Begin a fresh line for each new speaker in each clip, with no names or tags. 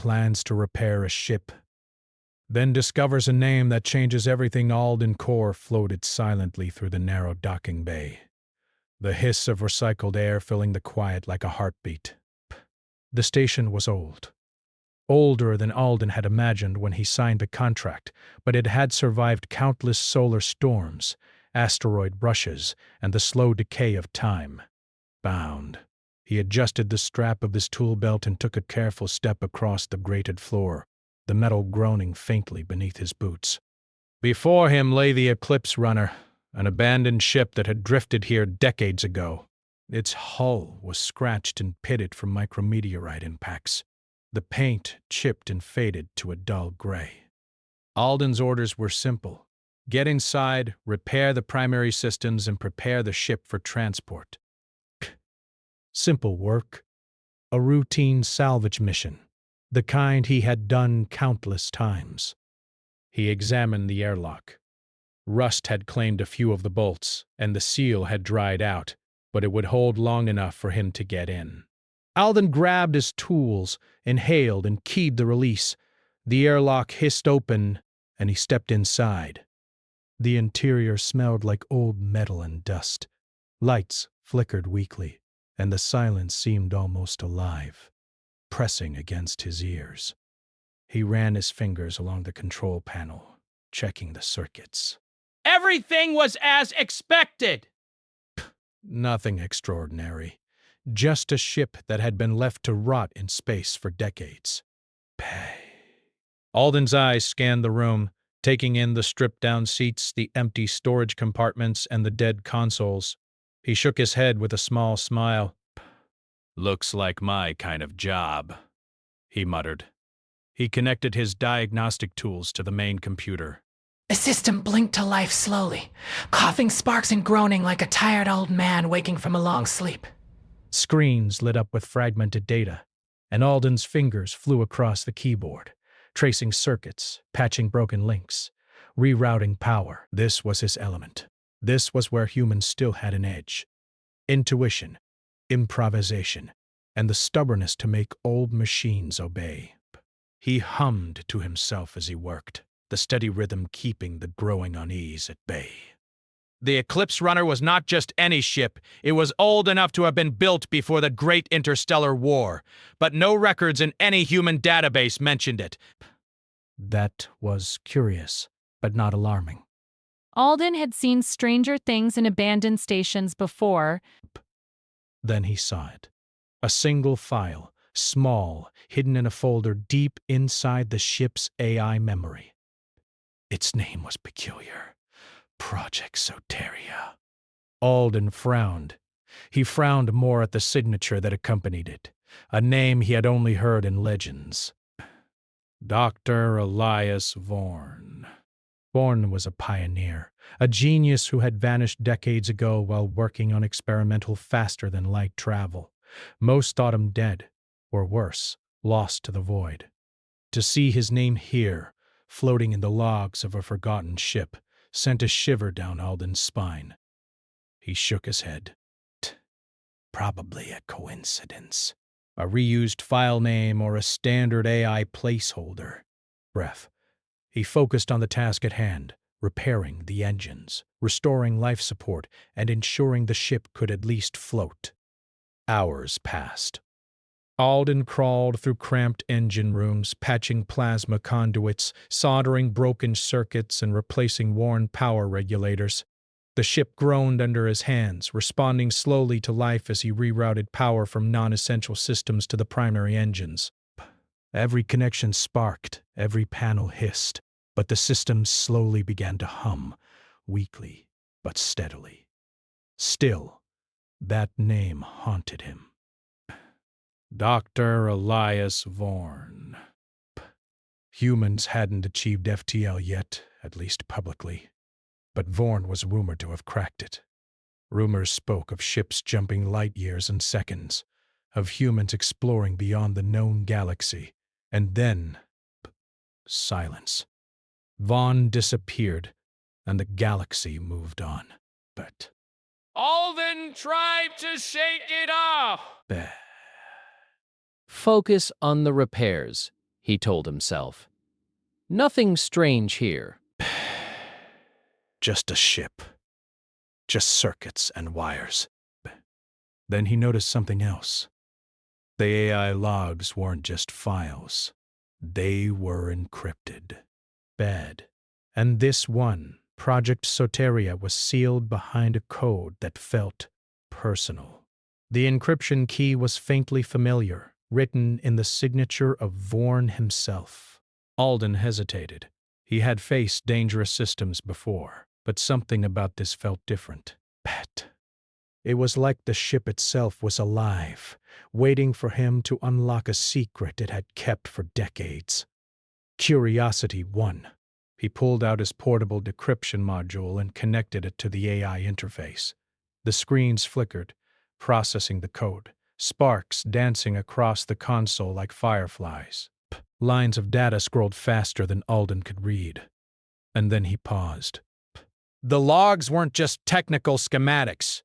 plans to repair a ship, then discovers a name that changes everything. Alden Core floated silently through the narrow docking bay, the hiss of recycled air filling the quiet like a heartbeat. The station was old. Older than Alden had imagined when he signed the contract, but it had survived countless solar storms, asteroid rushes, and the slow decay of time. Bound. He adjusted the strap of his tool belt and took a careful step across the grated floor, the metal groaning faintly beneath his boots. Before him lay the Eclipse Runner, an abandoned ship that had drifted here decades ago. Its hull was scratched and pitted from micrometeorite impacts, the paint chipped and faded to a dull gray. Alden's orders were simple. Get inside, repair the primary systems, and prepare the ship for transport. Simple work. A routine salvage mission, the kind he had done countless times. He examined the airlock. Rust had claimed a few of the bolts, and the seal had dried out, but it would hold long enough for him to get in. Alden grabbed his tools, inhaled, and keyed the release. The airlock hissed open, and he stepped inside. The interior smelled like old metal and dust. Lights flickered weakly, and the silence seemed almost alive, pressing against his ears. He ran his fingers along the control panel, checking the circuits.
Everything was as expected!
Nothing extraordinary. Just a ship that had been left to rot in space for decades. Alden's eyes scanned the room, taking in the stripped-down seats, the empty storage compartments, and the dead consoles. He shook his head with a small smile. "Looks like my kind of job," he muttered. He connected his diagnostic tools to the main computer.
The system blinked to life slowly, coughing sparks and groaning like a tired old man waking from a long sleep.
Screens lit up with fragmented data, and Alden's fingers flew across the keyboard, tracing circuits, patching broken links, rerouting power. This was his element. This was where humans still had an edge. Intuition, improvisation, and the stubbornness to make old machines obey. He hummed to himself as he worked, the steady rhythm keeping the growing unease at bay. The Eclipse Runner was not just any ship. It was old enough to have been built before the Great Interstellar War, but no records in any human database mentioned it. That was curious, but not alarming.
Alden had seen stranger things in abandoned stations before.
Then he saw it. A single file, small, hidden in a folder deep inside the ship's AI memory. Its name was peculiar. Project Soteria. Alden frowned. He frowned more at the signature that accompanied it, a name he had only heard in legends. Dr. Elias Vorn. Vorn was a pioneer, a genius who had vanished decades ago while working on experimental faster-than-light travel. Most thought him dead, or worse, lost to the void. To see his name here, floating in the logs of a forgotten ship, sent a shiver down Alden's spine. He shook his head. Probably a coincidence. A reused file name or a standard AI placeholder. Breath. He focused on the task at hand, repairing the engines, restoring life support, and ensuring the ship could at least float. Hours passed. Alden crawled through cramped engine rooms, patching plasma conduits, soldering broken circuits, and replacing worn power regulators. The ship groaned under his hands, responding slowly to life as he rerouted power from non-essential systems to the primary engines. Every connection sparked, every panel hissed, but the systems slowly began to hum, weakly but steadily. Still, that name haunted him. Dr. Elias Vorn. Humans hadn't achieved FTL yet, at least publicly, but Vorn was rumored to have cracked it. Rumors spoke of ships jumping light years in seconds, of humans exploring beyond the known galaxy, and then silence. Vaughn disappeared, and the galaxy moved on. But
Alden tried to shake it off!
Focus on the repairs. he told himself. Nothing strange here.
Just a ship. Just circuits and wires. Then he noticed something else. The AI logs weren't just files. They were encrypted. Bad. And this one, Project Soteria, was sealed behind a code that felt personal. The encryption key was faintly familiar, written in the signature of Vorn himself. Alden hesitated. He had faced dangerous systems before, but something about this felt different. Bad. It was like the ship itself was alive, waiting for him to unlock a secret it had kept for decades. Curiosity won. He pulled out his portable decryption module and connected it to the AI interface. The screens flickered, processing the code, sparks dancing across the console like fireflies. Lines of data scrolled faster than Alden could read. And then he paused. The logs weren't just technical schematics.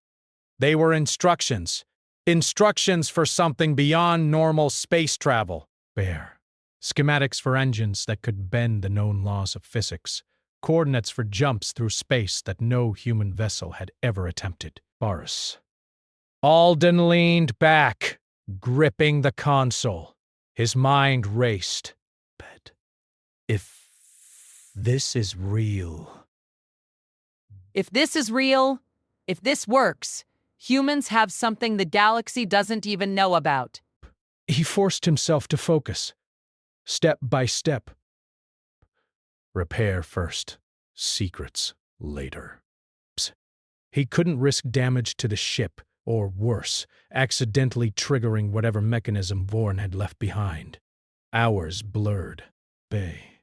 They were instructions. Instructions for something beyond normal space travel. Bear. Schematics for engines that could bend the known laws of physics. Coordinates for jumps through space that no human vessel had ever attempted. Boris. Alden leaned back, gripping the console. His mind raced. But if this is real...
If this is real, if this works, humans have something the galaxy doesn't even know about.
He forced himself to focus, step by step. Repair first, secrets later. He couldn't risk damage to the ship, or worse, accidentally triggering whatever mechanism Vorn had left behind. Hours blurred. Bay.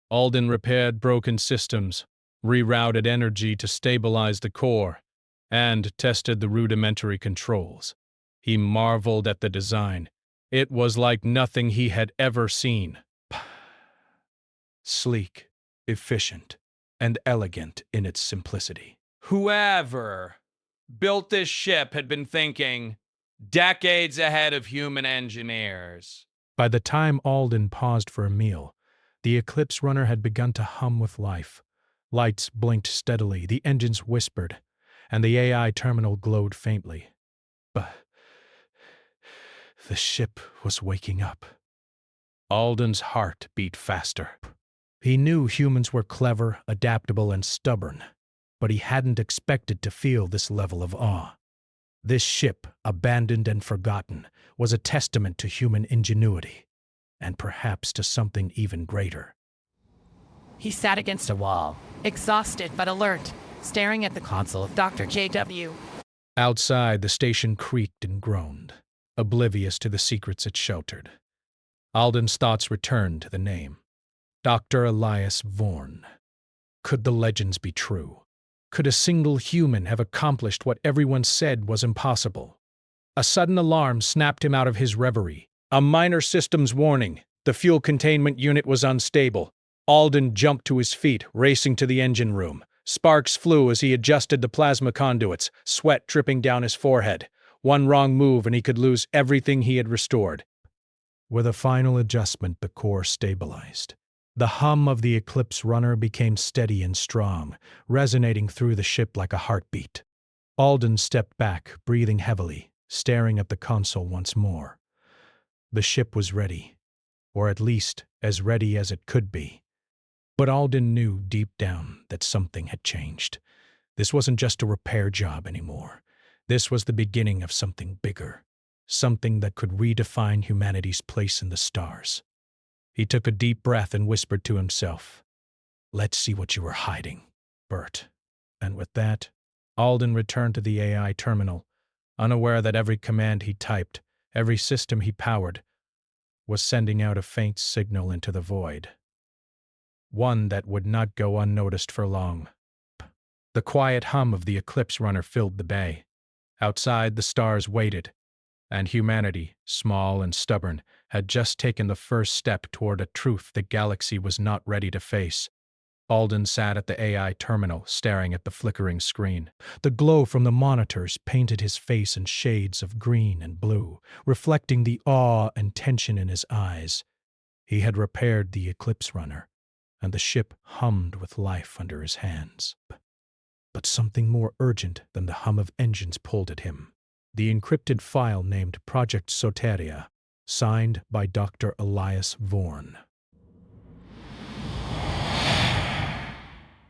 Alden repaired broken systems, rerouted energy to stabilize the core, and tested the rudimentary controls. He marveled at the design. It was like nothing he had ever seen. Sleek, efficient, and elegant in its simplicity.
Whoever built this ship had been thinking decades ahead of human engineers.
By the time Alden paused for a meal, the Eclipse runner had begun to hum with life. Lights blinked steadily, the engines whispered, and the AI terminal glowed faintly. But the ship was waking up. Alden's heart beat faster. He knew humans were clever, adaptable, and stubborn, but he hadn't expected to feel this level of awe. This ship, abandoned and forgotten, was a testament to human ingenuity, and perhaps to something even greater.
He sat against a wall, exhausted but alert, staring at the console of Dr. JW.
Outside, the station creaked and groaned, oblivious to the secrets it sheltered. Alden's thoughts returned to the name. Dr. Elias Vorn. Could the legends be true? Could a single human have accomplished what everyone said was impossible? A sudden alarm snapped him out of his reverie. A minor systems warning. The fuel containment unit was unstable. Alden jumped to his feet, racing to the engine room. Sparks flew as he adjusted the plasma conduits, sweat dripping down his forehead. One wrong move and he could lose everything he had restored. With a final adjustment, the core stabilized. The hum of the Eclipse runner became steady and strong, resonating through the ship like a heartbeat. Alden stepped back, breathing heavily, staring at the console once more. The ship was ready, or at least as ready as it could be. But Alden knew deep down that something had changed. This wasn't just a repair job anymore. This was the beginning of something bigger, something that could redefine humanity's place in the stars. He took a deep breath and whispered to himself, "Let's see what you were hiding, Bert." And with that, Alden returned to the AI terminal, unaware that every command he typed, every system he powered, was sending out a faint signal into the void. One that would not go unnoticed for long. The quiet hum of the Eclipse runner filled the bay. Outside, the stars waited, and humanity, small and stubborn, had just taken the first step toward a truth the galaxy was not ready to face. Alden sat at the AI terminal, staring at the flickering screen. The glow from the monitors painted his face in shades of green and blue, reflecting the awe and tension in his eyes. He had repaired the Eclipse Runner, and the ship hummed with life under his hands. But something more urgent than the hum of engines pulled at him. The encrypted file named Project Soteria, signed by Dr. Elias Vorn.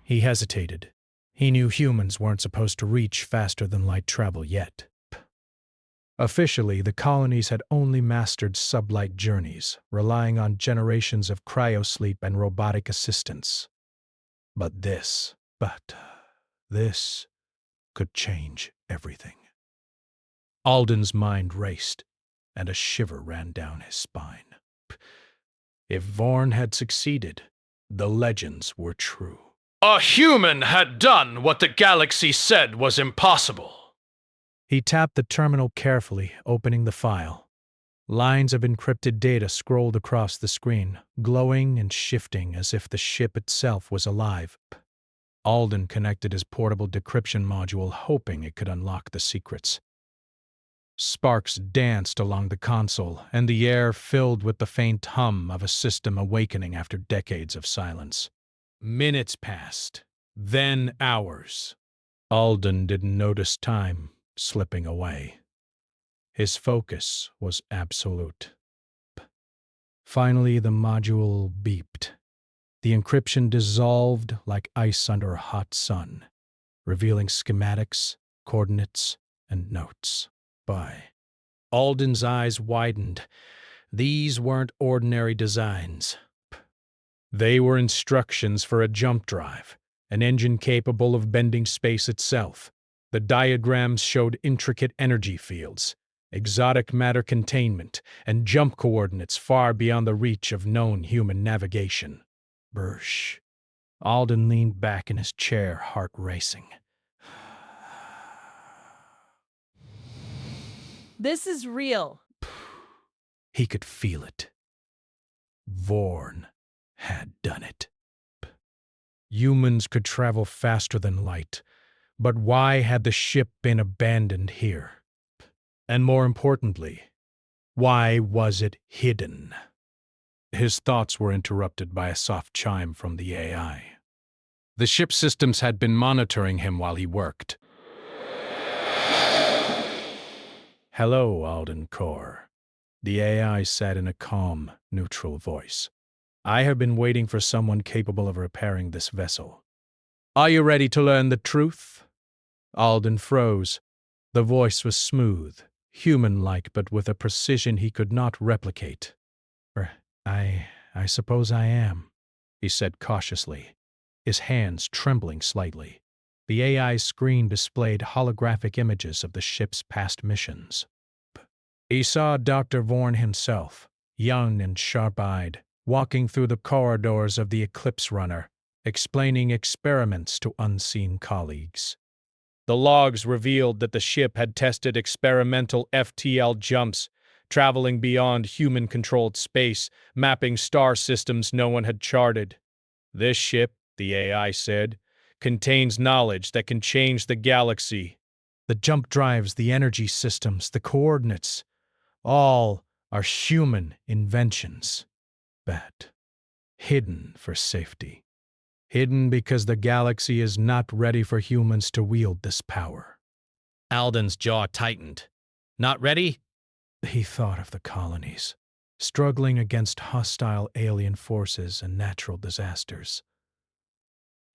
He hesitated. He knew humans weren't supposed to reach faster than light travel yet. Officially, the colonies had only mastered sublight journeys, relying on generations of cryosleep and robotic assistance. But this could change everything. Alden's mind raced, and a shiver ran down his spine. If Vorn had succeeded, the legends were true.
A human had done what the galaxy said was impossible.
He tapped the terminal carefully, opening the file. Lines of encrypted data scrolled across the screen, glowing and shifting as if the ship itself was alive. Alden connected his portable decryption module, hoping it could unlock the secrets. Sparks danced along the console, and the air filled with the faint hum of a system awakening after decades of silence. Minutes passed, then hours. Alden didn't notice time slipping away. His focus was absolute. Finally, the module beeped. The encryption dissolved like ice under a hot sun, revealing schematics, coordinates, and notes. Alden's eyes widened. These weren't ordinary designs. They were instructions for a jump drive, an engine capable of bending space itself. The diagrams showed intricate energy fields, exotic matter containment, and jump coordinates far beyond the reach of known human navigation. Bersh. Alden leaned back in his chair, heart racing.
This is real.
He could feel it. Vorn had done it. Humans could travel faster than light, but why had the ship been abandoned here? And more importantly, why was it hidden? His thoughts were interrupted by a soft chime from the AI. The ship systems had been monitoring him while he worked. Hello, Alden Core. The AI said in a calm, neutral voice. I have been waiting for someone capable of repairing this vessel. Are you ready to learn the truth? Alden froze. The voice was smooth, human-like, but with a precision he could not replicate. I suppose I am, he said cautiously, his hands trembling slightly. The AI's screen displayed holographic images of the ship's past missions. He saw Dr. Vorn himself, young and sharp-eyed, walking through the corridors of the Eclipse Runner, explaining experiments to unseen colleagues. The logs revealed that the ship had tested experimental FTL jumps, traveling beyond human-controlled space, mapping star systems no one had charted. This ship, the AI said, contains knowledge that can change the galaxy. The jump drives, the energy systems, the coordinates, all are human inventions. But hidden for safety. Hidden because the galaxy is not ready for humans to wield this power.
Alden's jaw tightened. Not ready?
He thought of the colonies, struggling against hostile alien forces and natural disasters.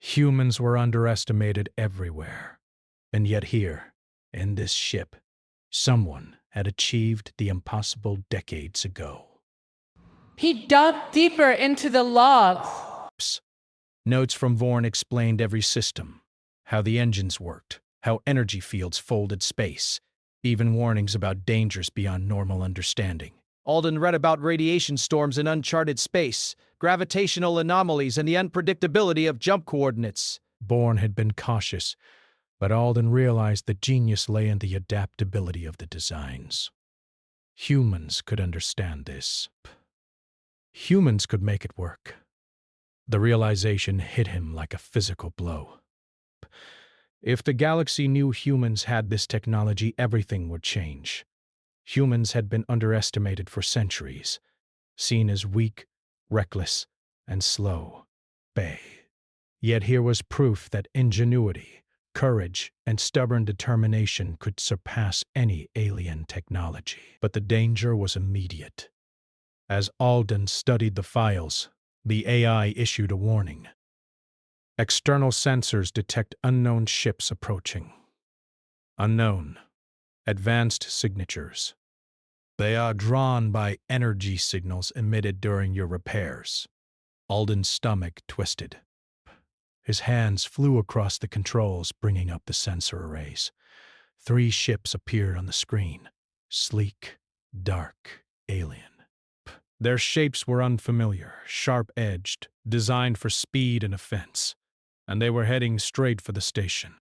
Humans were underestimated everywhere, and yet here, in this ship, someone had achieved the impossible decades ago.
He dug deeper into the logs.
Notes from Vorn explained every system, how the engines worked, how energy fields folded space, even warnings about dangers beyond normal understanding.
Alden read about radiation storms in uncharted space, gravitational anomalies, and the unpredictability of jump coordinates.
Vorn had been cautious, but Alden realized the genius lay in the adaptability of the designs. Humans could understand this. Humans could make it work. The realization hit him like a physical blow. If the galaxy knew humans had this technology, everything would change. Humans had been underestimated for centuries, seen as weak, reckless and slow. Bay. Yet here was proof that ingenuity, courage, and stubborn determination could surpass any alien technology. But the danger was immediate. As Alden studied the files, the AI issued a warning. External sensors detect unknown ships approaching. Unknown. Advanced signatures. They are drawn by energy signals emitted during your repairs. Alden's stomach twisted. His hands flew across the controls, bringing up the sensor arrays. 3 ships appeared on the screen. Sleek, dark, alien. Their shapes were unfamiliar, sharp-edged, designed for speed and offense, and they were heading straight for the station.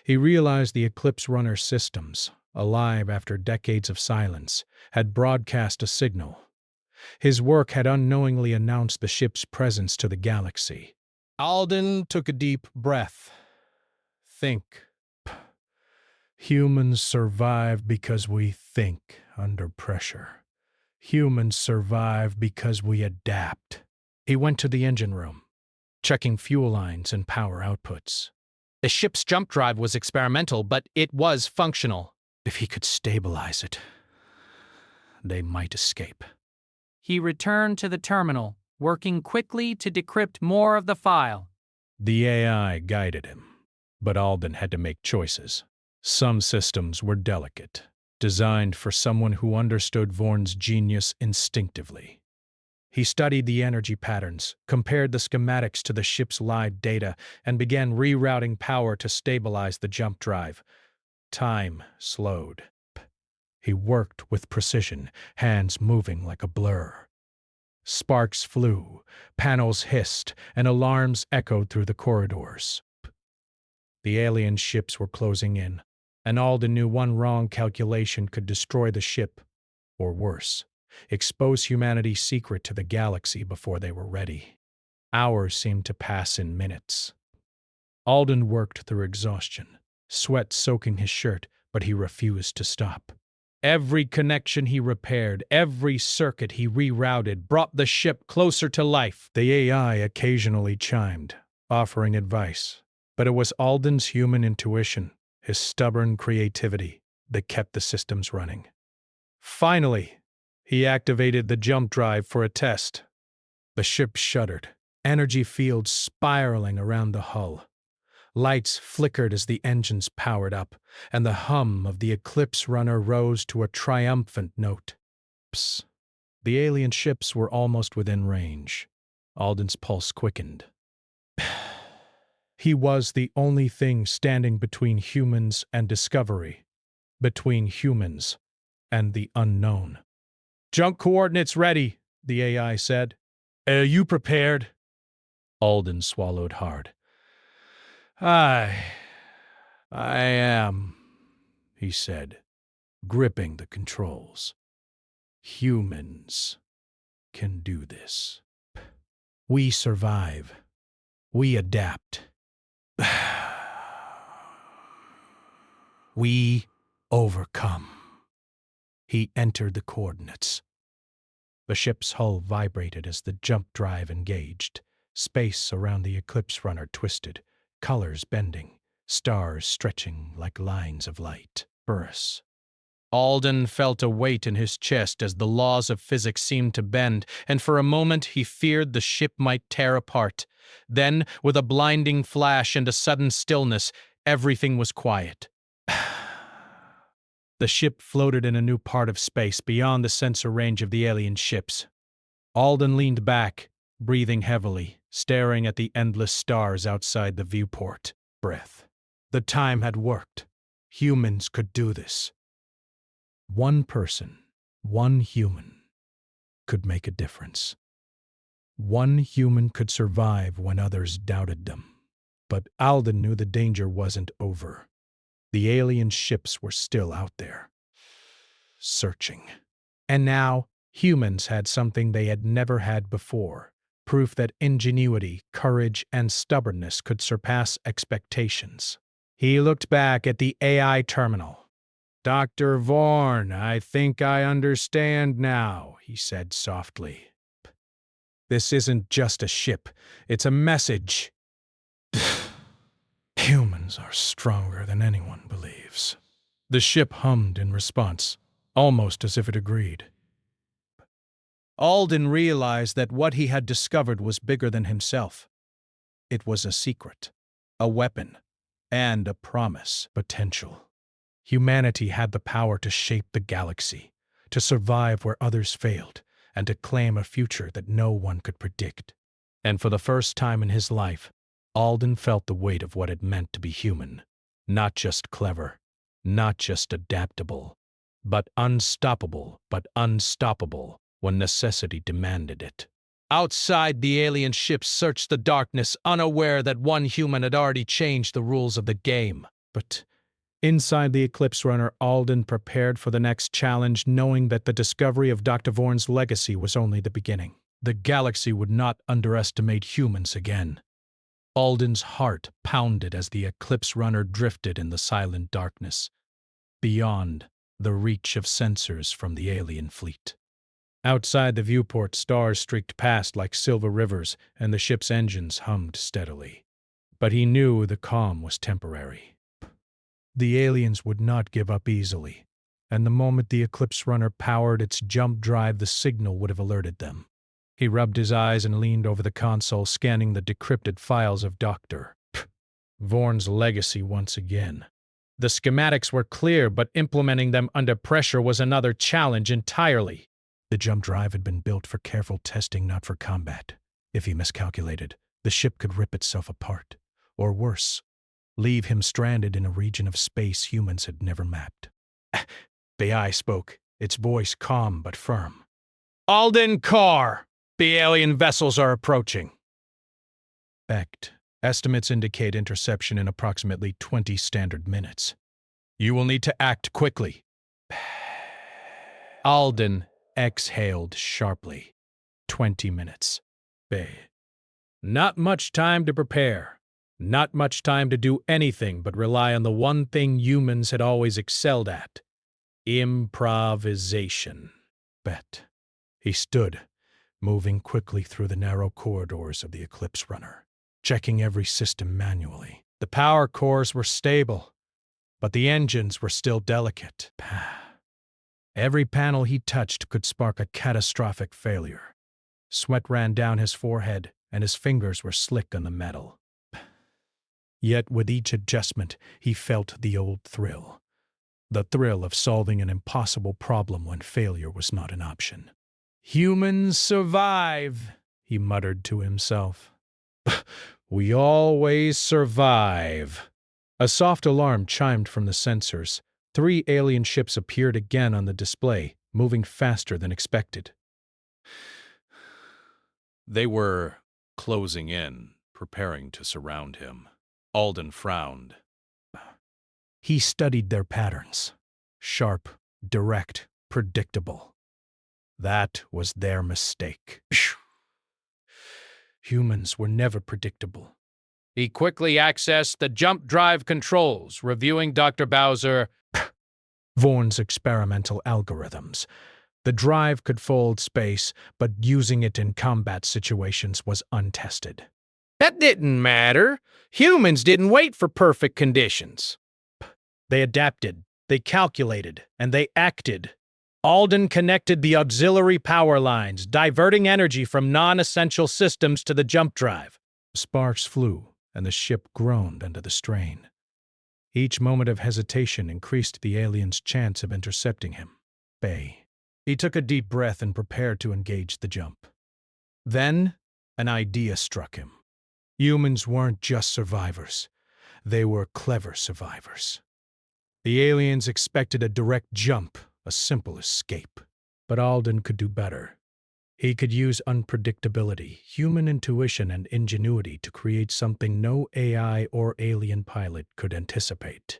He realized the Eclipse Runner systems, alive after decades of silence, had broadcast a signal. His work had unknowingly announced the ship's presence to the galaxy. Alden took a deep breath. Think. Humans survive because we think under pressure. Humans survive because we adapt. He went to the engine room, checking fuel lines and power outputs.
The ship's jump drive was experimental, but it was functional.
If he could stabilize it, they might escape.
He returned to the terminal, working quickly to decrypt more of the file.
The AI guided him, but Alden had to make choices. Some systems were delicate, designed for someone who understood Vorn's genius instinctively. He studied the energy patterns, compared the schematics to the ship's live data, and began rerouting power to stabilize the jump drive. Time slowed. He worked with precision, hands moving like a blur. Sparks flew, panels hissed, and alarms echoed through the corridors. The alien ships were closing in, and Alden knew one wrong calculation could destroy the ship, or worse, expose humanity's secret to the galaxy before they were ready. Hours seemed to pass in minutes. Alden worked through exhaustion, sweat soaking his shirt, but he refused to stop. Every connection he repaired, every circuit he rerouted, brought the ship closer to life. The AI occasionally chimed, offering advice, but it was Alden's human intuition, his stubborn creativity, that kept the systems running. Finally, he activated the jump drive for a test. The ship shuddered, energy fields spiraling around the hull. Lights flickered as the engines powered up, and the hum of the Eclipse Runner rose to a triumphant note. Psst. The alien ships were almost within range. Alden's pulse quickened. He was the only thing standing between humans and discovery, between humans and the unknown. "Jump coordinates ready," the AI said. "Are you prepared?" Alden swallowed hard. I am, he said, gripping the controls. Humans can do this. We survive. We adapt. We overcome. He entered the coordinates. The ship's hull vibrated as the jump drive engaged. Space around the Eclipse Runner twisted, colors bending, stars stretching like lines of light. Burris. Alden felt a weight in his chest as the laws of physics seemed to bend, and for a moment he feared the ship might tear apart. Then, with a blinding flash and a sudden stillness, everything was quiet. The ship floated in a new part of space beyond the sensor range of the alien ships. Alden leaned back, breathing heavily, staring at the endless stars outside the viewport. Breath. The time had worked. Humans could do this. One person, one human, could make a difference. One human could survive when others doubted them. But Alden knew the danger wasn't over. The alien ships were still out there, searching. And now, humans had something they had never had before. Proof that ingenuity, courage, and stubbornness could surpass expectations. He looked back at the AI terminal. "Dr. Vorn, I think I understand now," he said softly. This isn't just a ship, it's a message. Humans are stronger than anyone believes. The ship hummed in response, almost as if it agreed.
Alden realized that what he had discovered was bigger than himself. It was a secret, a weapon, and a promise.
Potential. Humanity had the power to shape the galaxy, to survive where others failed, and to claim a future that no one could predict. And for the first time in his life, Alden felt the weight of what it meant to be human. Not just clever, not just adaptable, but unstoppable when necessity demanded it.
Outside, the alien ship searched the darkness, unaware that one human had already changed the rules of the game.
But inside the Eclipse Runner, Alden prepared for the next challenge, knowing that the discovery of Dr. Vorn's legacy was only the beginning. The galaxy would not underestimate humans again. Alden's heart pounded as the Eclipse Runner drifted in the silent darkness, beyond the reach of sensors from the alien fleet. Outside the viewport, stars streaked past like silver rivers, and the ship's engines hummed steadily. But he knew the calm was temporary. The aliens would not give up easily, and the moment the Eclipse Runner powered its jump drive, the signal would have alerted them. He rubbed his eyes and leaned over the console, scanning the decrypted files of Dr. Vorn's legacy once again. The schematics were clear, but implementing them under pressure was another challenge entirely. The jump drive had been built for careful testing, not for combat. If he miscalculated, the ship could rip itself apart, or worse, leave him stranded in a region of space humans had never mapped. The eye spoke, its voice calm but firm. "Alden Carr! The alien vessels are approaching." Becked. Estimates indicate interception in approximately 20 standard minutes. "You will need to act quickly." Alden exhaled sharply. 20 minutes. Not much time to prepare. Not much time to do anything but rely on the one thing humans had always excelled at: improvisation. Bet. He stood, moving quickly through the narrow corridors of the Eclipse Runner, checking every system manually. The power cores were stable, but the engines were still delicate. Every panel he touched could spark a catastrophic failure. Sweat ran down his forehead, and his fingers were slick on the metal. Yet with each adjustment, he felt the old thrill. The thrill of solving an impossible problem when failure was not an option. "Humans survive," he muttered to himself. "We always survive." A soft alarm chimed from the sensors. 3 alien ships appeared again on the display, moving faster than expected.
They were closing in, preparing to surround him. Alden frowned.
He studied their patterns. Sharp, direct, predictable. That was their mistake. Humans were never predictable. He quickly accessed the jump drive controls, reviewing Dr. Vorn's experimental algorithms. The drive could fold space, but using it in combat situations was untested. That didn't matter. Humans didn't wait for perfect conditions. They adapted, they calculated, and they acted. Alden connected the auxiliary power lines, diverting energy from non-essential systems to the jump drive. Sparks flew, and the ship groaned under the strain. Each moment of hesitation increased the alien's chance of intercepting him. He took a deep breath and prepared to engage the jump. Then, an idea struck him. Humans weren't just survivors. They were clever survivors. The aliens expected a direct jump, a simple escape. But Alden could do better. He could use unpredictability, human intuition, and ingenuity to create something no AI or alien pilot could anticipate.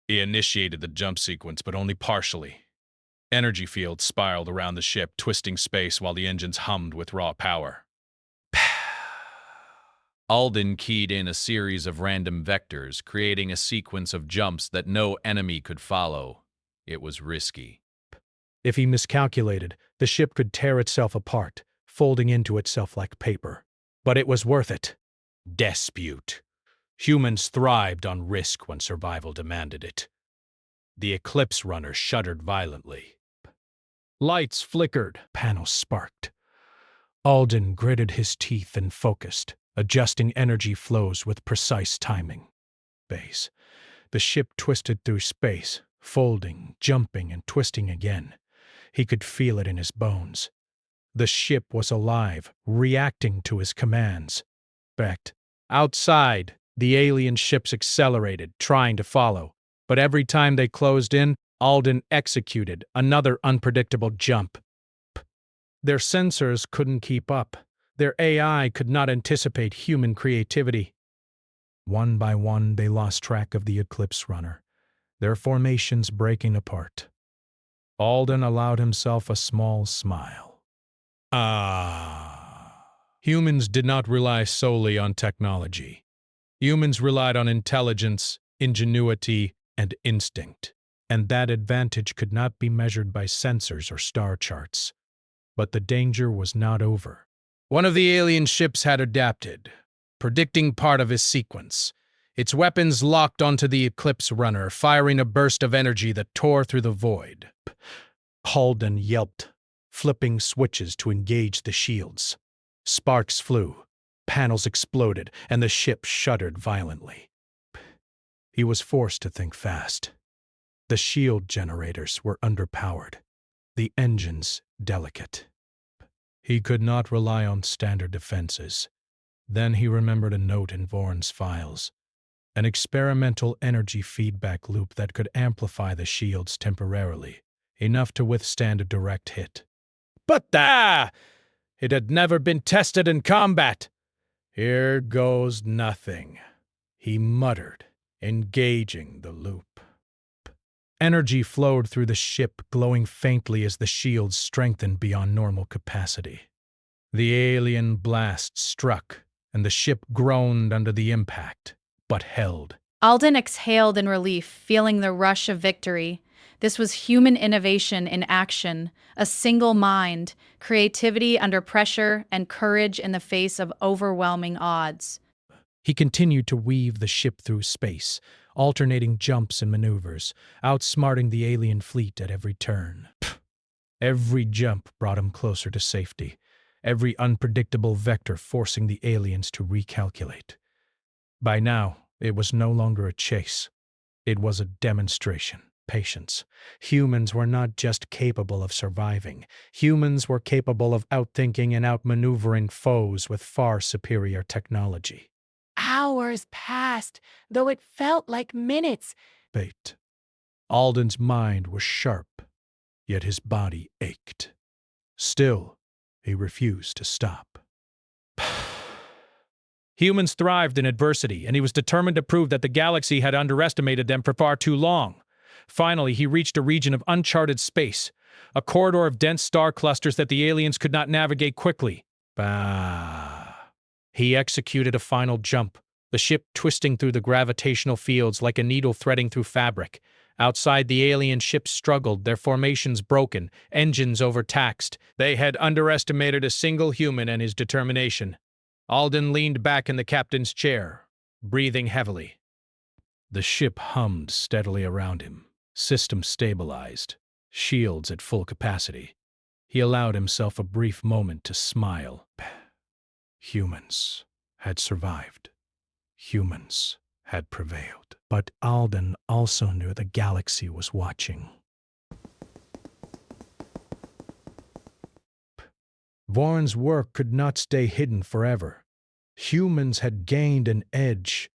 He initiated the jump sequence, but only partially. Energy fields spiraled around the ship, twisting space while the engines hummed with raw power. Alden keyed in a series of random vectors, creating a sequence of jumps that no enemy could follow. It was risky.
If he miscalculated, the ship could tear itself apart, folding into itself like paper. But it was worth it. Dispute. Humans thrived on risk when survival demanded it. The Eclipse Runner shuddered violently. Lights flickered, panels sparked. Alden gritted his teeth and focused, adjusting energy flows with precise timing. Base. The ship twisted through space, folding, jumping, and twisting again. He could feel it in his bones. The ship was alive, reacting to his commands. Backed. Outside, the alien ships accelerated, trying to follow. But every time they closed in, Alden executed another unpredictable jump. Their sensors couldn't keep up. Their AI could not anticipate human creativity. One by one, they lost track of the Eclipse Runner, their formations breaking apart. Alden allowed himself a small smile. Humans did not rely solely on technology. Humans relied on intelligence, ingenuity, and instinct, and that advantage could not be measured by sensors or star charts. But the danger was not over. One of the alien ships had adapted, predicting part of his sequence. Its weapons locked onto the Eclipse Runner, firing a burst of energy that tore through the void. Alden yelped, flipping switches to engage the shields. Sparks flew, panels exploded, and the ship shuddered violently. He was forced to think fast. The shield generators were underpowered, the engines delicate. He could not rely on standard defenses. Then he remembered a note in Vorn's files, an experimental energy feedback loop that could amplify the shields temporarily, enough to withstand a direct hit. But it had never been tested in combat. Here goes nothing, he muttered, engaging the loop. Energy flowed through the ship, glowing faintly as the shields strengthened beyond normal capacity. The alien blast struck, and the ship groaned under the impact, but held.
Alden exhaled in relief, feeling the rush of victory. This was human innovation in action, a single mind, creativity under pressure, and courage in the face of overwhelming odds.
He continued to weave the ship through space, alternating jumps and maneuvers, outsmarting the alien fleet at every turn. Every jump brought him closer to safety, every unpredictable vector forcing the aliens to recalculate. By now, it was no longer a chase. It was a demonstration. Patience. Humans were not just capable of surviving. Humans were capable of outthinking and outmaneuvering foes with far superior technology.
Hours passed, though it felt like minutes.
Bait. Alden's mind was sharp, yet his body ached. Still, he refused to stop. Humans thrived in adversity, and he was determined to prove that the galaxy had underestimated them for far too long. Finally, he reached a region of uncharted space, a corridor of dense star clusters that the aliens could not navigate quickly. He executed a final jump, the ship twisting through the gravitational fields like a needle threading through fabric. Outside, the alien ships struggled, their formations broken, engines overtaxed. They had underestimated a single human and his determination. Alden leaned back in the captain's chair, breathing heavily. The ship hummed steadily around him, system stabilized, shields at full capacity. He allowed himself a brief moment to smile. Humans had survived. Humans had prevailed. But Alden also knew the galaxy was watching. Vorn's work could not stay hidden forever. Humans had gained an edge,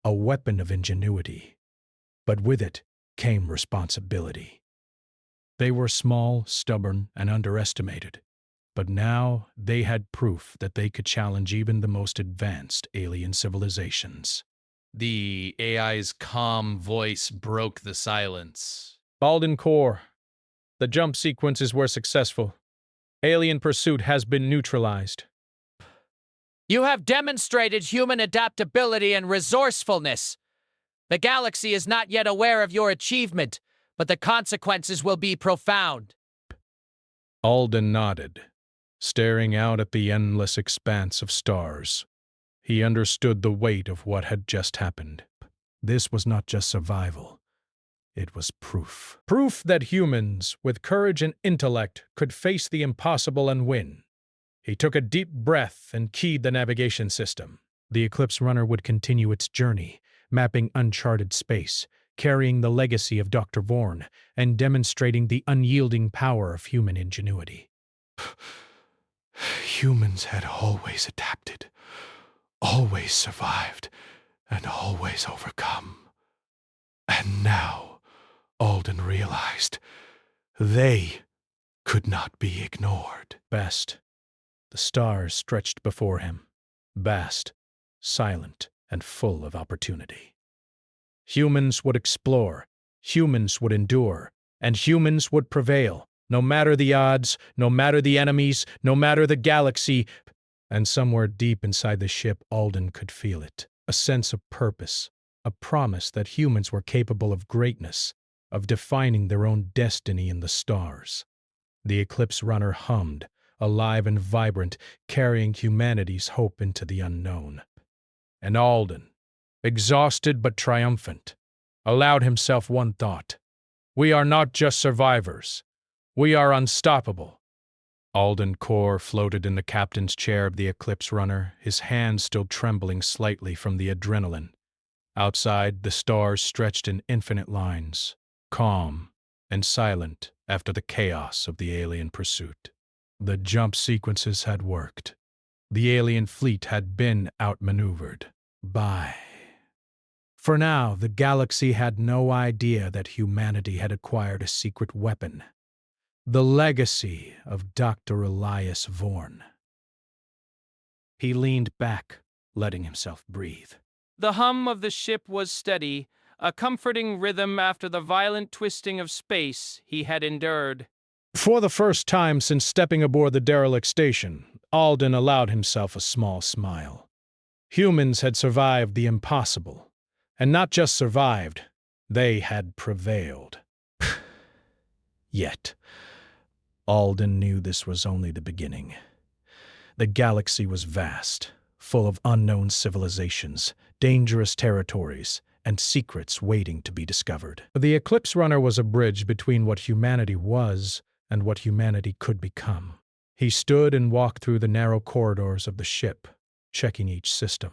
a weapon of ingenuity. But with it came responsibility. They were small, stubborn, and underestimated. But now they had proof that they could challenge even the most advanced alien civilizations.
The AI's calm voice broke the silence.
Alden Core, the jump sequences were successful. Alien pursuit has been neutralized.
You have demonstrated human adaptability and resourcefulness. The galaxy is not yet aware of your achievement, but the consequences will be profound.
Alden nodded, staring out at the endless expanse of stars. He understood the weight of what had just happened. This was not just survival. It was proof. Proof that humans, with courage and intellect, could face the impossible and win. He took a deep breath and keyed the navigation system. The Eclipse Runner would continue its journey, mapping uncharted space, carrying the legacy of Dr. Vorn, and demonstrating the unyielding power of human ingenuity.
Humans had always adapted, always survived, and always overcome. And now, Alden realized, they could not be ignored.
Vast, the stars stretched before him, vast, silent, and full of opportunity. Humans would explore, humans would endure, and humans would prevail, no matter the odds, no matter the enemies, no matter the galaxy. And somewhere deep inside the ship, Alden could feel it, a sense of purpose, a promise that humans were capable of greatness, of defining their own destiny in the stars. The Eclipse Runner hummed, alive and vibrant, carrying humanity's hope into the unknown. And Alden, exhausted but triumphant, allowed himself one thought. We are not just survivors. We are unstoppable. Alden Core floated in the captain's chair of the Eclipse Runner, his hands still trembling slightly from the adrenaline. Outside, the stars stretched in infinite lines, calm and silent after the chaos of the alien pursuit. The jump sequences had worked. The alien fleet had been outmaneuvered. For now, the galaxy had no idea that humanity had acquired a secret weapon. The legacy of Dr. Elias Vorn. He leaned back, letting himself breathe.
The hum of the ship was steady, a comforting rhythm after the violent twisting of space he had endured.
For the first time since stepping aboard the derelict station, Alden allowed himself a small smile. Humans had survived the impossible, and not just survived, they had prevailed. Yet, Alden knew this was only the beginning. The galaxy was vast, full of unknown civilizations, dangerous territories, and secrets waiting to be discovered. The Eclipse Runner was a bridge between what humanity was and what humanity could become. He stood and walked through the narrow corridors of the ship, checking each system.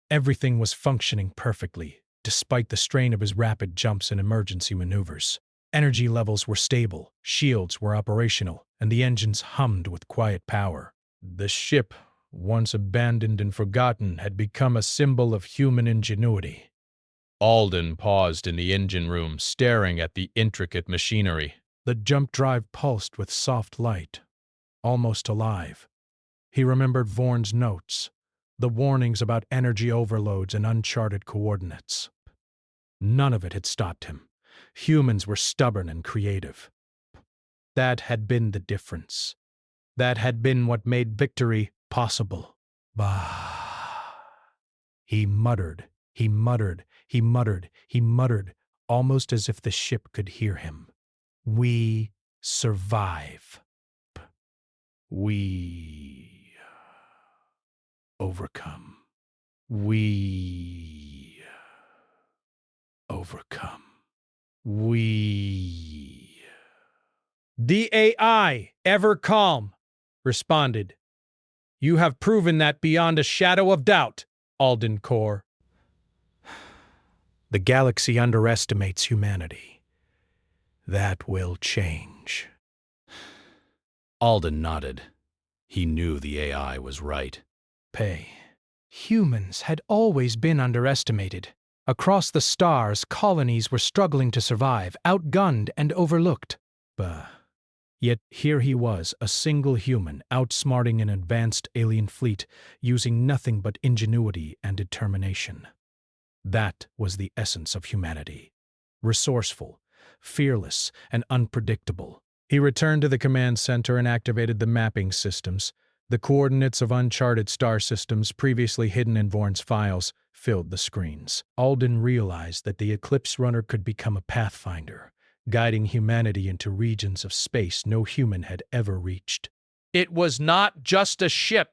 Everything was functioning perfectly, despite the strain of his rapid jumps and emergency maneuvers. Energy levels were stable, shields were operational, and the engines hummed with quiet power. The ship, once abandoned and forgotten, had become a symbol of human ingenuity.
Alden paused in the engine room, staring at the intricate machinery.
The jump drive pulsed with soft light, almost alive. He remembered Vorn's notes, the warnings about energy overloads and uncharted coordinates. None of it had stopped him. Humans were stubborn and creative. That had been the difference. That had been what made victory possible. He muttered, he muttered, he muttered, he muttered, almost as if the ship could hear him. We survive. We overcome. We overcome. We. The AI, ever calm, responded. You have proven that beyond a shadow of doubt, Alden Core. The galaxy underestimates humanity. That will change.
Alden nodded. He knew the AI was right.
Humans had always been underestimated. Across the stars, colonies were struggling to survive, outgunned and overlooked.
Yet here he was, a single human, outsmarting an advanced alien fleet, using nothing but ingenuity and determination. That was the essence of humanity. Resourceful, fearless, and unpredictable. He returned to the command center and activated the mapping systems. The coordinates of uncharted star systems previously hidden in Vorn's files filled the screens. Alden realized that the Eclipse Runner could become a pathfinder,
guiding humanity into regions of space no human had ever reached. It was not just a ship.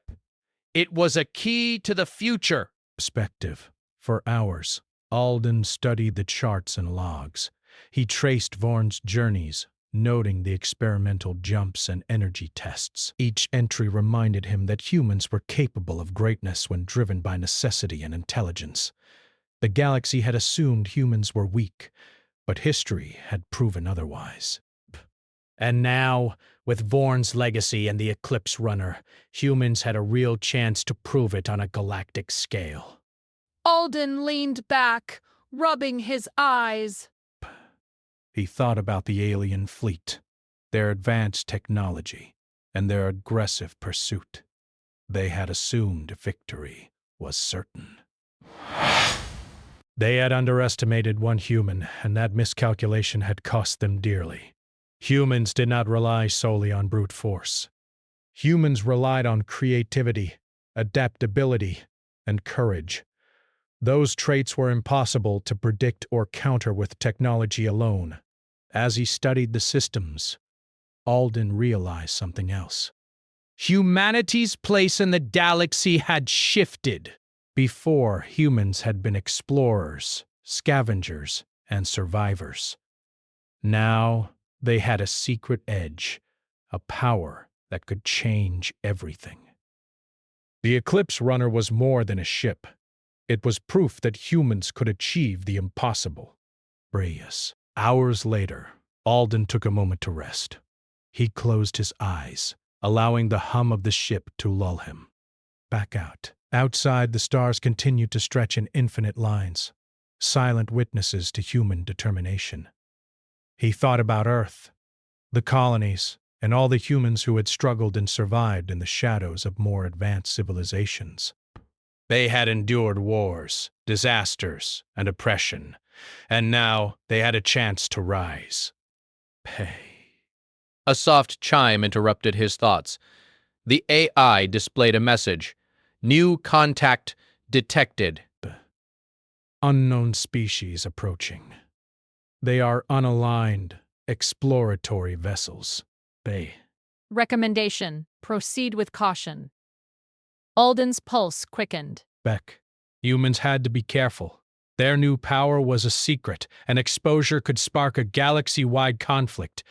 It was a key to the future. Perspective. For hours, Alden studied the charts and logs. He traced Vorn's journeys, noting the experimental jumps and energy tests. Each entry reminded him that humans were capable of greatness when driven by necessity and intelligence. The galaxy had assumed humans were weak, but history had proven otherwise. And now, with Vorn's legacy and the Eclipse Runner, humans had a real chance to prove it on a galactic scale.
Alden leaned back, rubbing his eyes.
He thought about the alien fleet, their advanced technology, and their aggressive pursuit. They had assumed victory was certain. They had underestimated one human, and that miscalculation had cost them dearly. Humans did not rely solely on brute force. Humans relied on creativity, adaptability, and courage. Those traits were impossible to predict or counter with technology alone. As he studied the systems, Alden realized something else. Humanity's place in the galaxy had shifted. Before, humans had been explorers, scavengers, and survivors. Now, they had a secret edge, a power that could change everything. The Eclipse Runner was more than a ship. It was proof that humans could achieve the impossible. Breus. Hours later, Alden took a moment to rest. He closed his eyes, allowing the hum of the ship to lull him. Back out. Outside, the stars continued to stretch in infinite lines, silent witnesses to human determination. He thought about Earth, the colonies, and all the humans who had struggled and survived in the shadows of more advanced civilizations. They had endured wars, disasters, and oppression, and now they had a chance to rise.
A soft chime interrupted his thoughts. The AI displayed a message. New contact detected.
Unknown species approaching. They are unaligned, exploratory vessels.
Recommendation: proceed with caution. Alden's pulse quickened.
Beck. Humans had to be careful. Their new power was a secret, and exposure could spark a galaxy-wide conflict.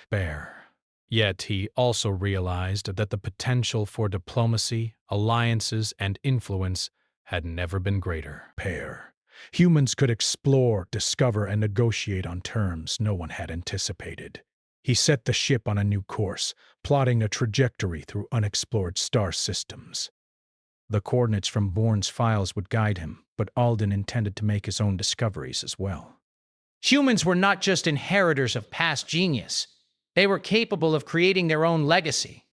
Yet he also realized that the potential for diplomacy, alliances, and influence had never been greater. Humans could explore, discover, and negotiate on terms no one had anticipated. He set the ship on a new course, plotting a trajectory through unexplored star systems. The coordinates from Bourne's files would guide him, but Alden intended to make his own discoveries as well.
Humans were not just inheritors of past genius. They were capable of creating their own legacy.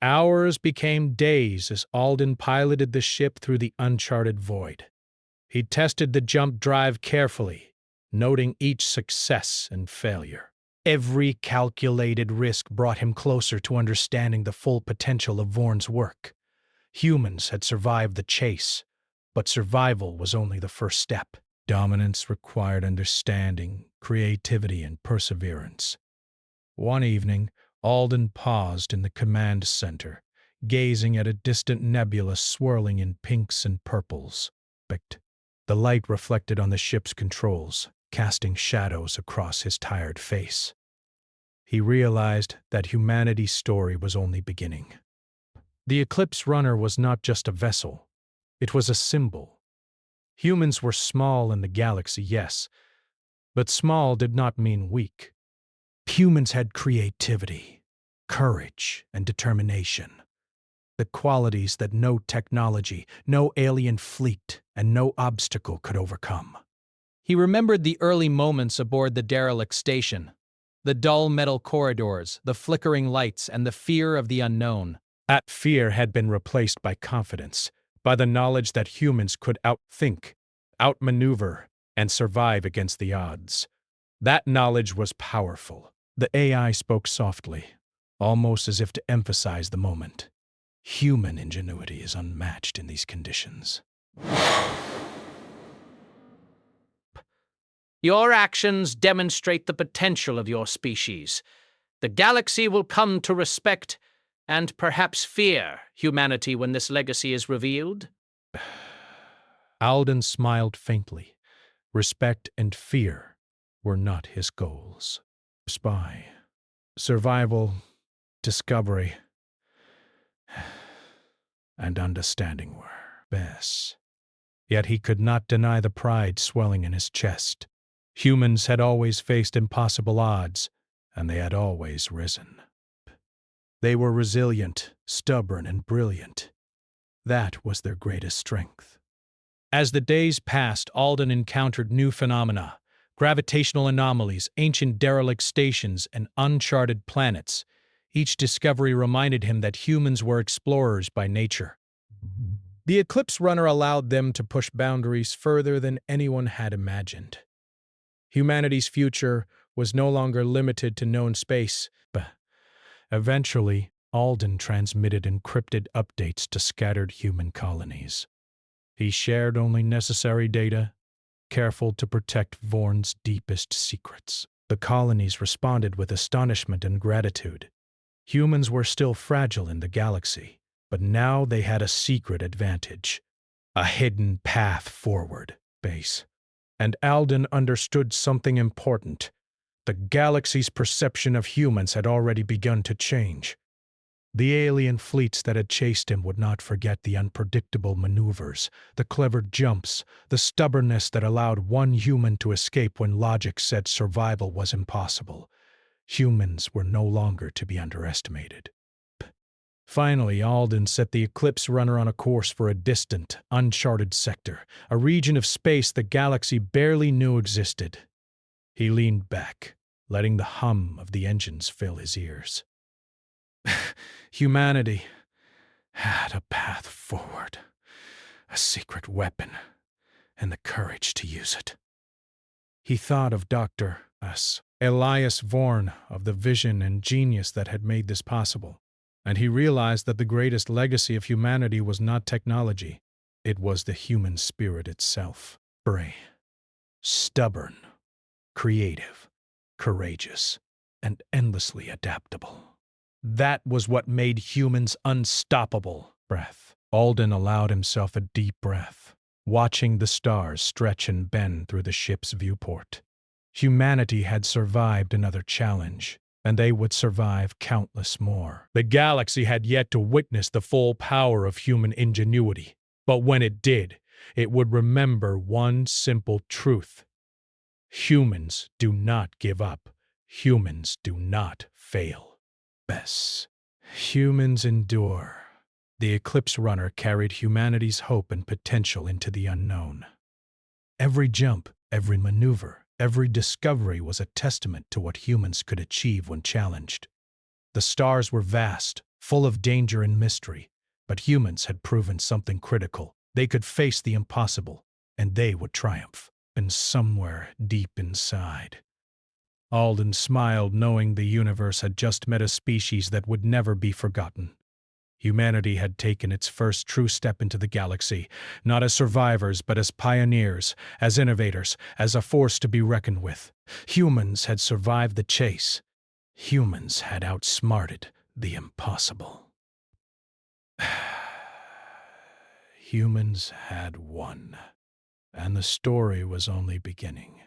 Hours became days as Alden piloted the ship through the uncharted void. He tested the jump drive carefully, noting each success and failure. Every calculated risk brought him closer to understanding the full potential of Vorn's work. Humans had survived the chase, but survival was only the first step. Dominance required understanding, creativity, and perseverance. One evening, Alden paused in the command center, gazing at a distant nebula swirling in pinks and purples. The light reflected on the ship's controls, casting shadows across his tired face. He realized that humanity's story was only beginning. The Eclipse Runner was not just a vessel. It was a symbol. Humans were small in the galaxy, yes, but small did not mean weak. Humans had creativity, courage, and determination. The qualities that no technology, no alien fleet, and no obstacle could overcome.
He remembered the early moments aboard the derelict station. The dull metal corridors, the flickering lights, and the fear of the unknown.
That fear had been replaced by confidence, by the knowledge that humans could outthink, outmaneuver, and survive against the odds. That knowledge was powerful. The AI spoke softly, almost as if to emphasize the moment. Human ingenuity is unmatched in these conditions.
Your actions demonstrate the potential of your species. The galaxy will come to respect and perhaps fear humanity when this legacy is revealed.
Alden smiled faintly. Respect and fear were not his goals. Spy, survival, discovery, and understanding were best. Yet he could not deny the pride swelling in his chest. Humans had always faced impossible odds, and they had always risen. They were resilient, stubborn, and brilliant. That was their greatest strength. As the days passed, Alden encountered new phenomena, gravitational anomalies, ancient derelict stations, and uncharted planets. Each discovery reminded him that humans were explorers by nature. The Eclipse Runner allowed them to push boundaries further than anyone had imagined. Humanity's future was no longer limited to known space, but eventually, Alden transmitted encrypted updates to scattered human colonies. He shared only necessary data, careful to protect Vorn's deepest secrets. The colonies responded with astonishment and gratitude. Humans were still fragile in the galaxy, but now they had a secret advantage, a hidden path forward. Base. And Alden understood something important. The galaxy's perception of humans had already begun to change. The alien fleets that had chased him would not forget the unpredictable maneuvers, the clever jumps, the stubbornness that allowed one human to escape when logic said survival was impossible. Humans were no longer to be underestimated. Finally, Alden set the Eclipse Runner on a course for a distant, uncharted sector, a region of space the galaxy barely knew existed. He leaned back, letting the hum of the engines fill his ears. Humanity had a path forward, a secret weapon, and the courage to use it. He thought of Dr. S. Elias Vorn, of the vision and genius that had made this possible, and he realized that the greatest legacy of humanity was not technology, it was the human spirit itself. Brave, stubborn, creative, courageous, and endlessly adaptable. That was what made humans unstoppable. Breath. Alden allowed himself a deep breath, watching the stars stretch and bend through the ship's viewport. Humanity had survived another challenge, and they would survive countless more. The galaxy had yet to witness the full power of human ingenuity, but when it did, it would remember one simple truth. Humans do not give up. Humans do not fail. Best. Humans endure. The Eclipse Runner carried humanity's hope and potential into the unknown. Every jump, every maneuver, every discovery was a testament to what humans could achieve when challenged. The stars were vast, full of danger and mystery, but humans had proven something critical. They could face the impossible, and they would triumph. And somewhere deep inside, Alden smiled, knowing the universe had just met a species that would never be forgotten. Humanity had taken its first true step into the galaxy, not as survivors but as pioneers, as innovators, as a force to be reckoned with. Humans had survived the chase. Humans had outsmarted the impossible. Humans had won, and the story was only beginning.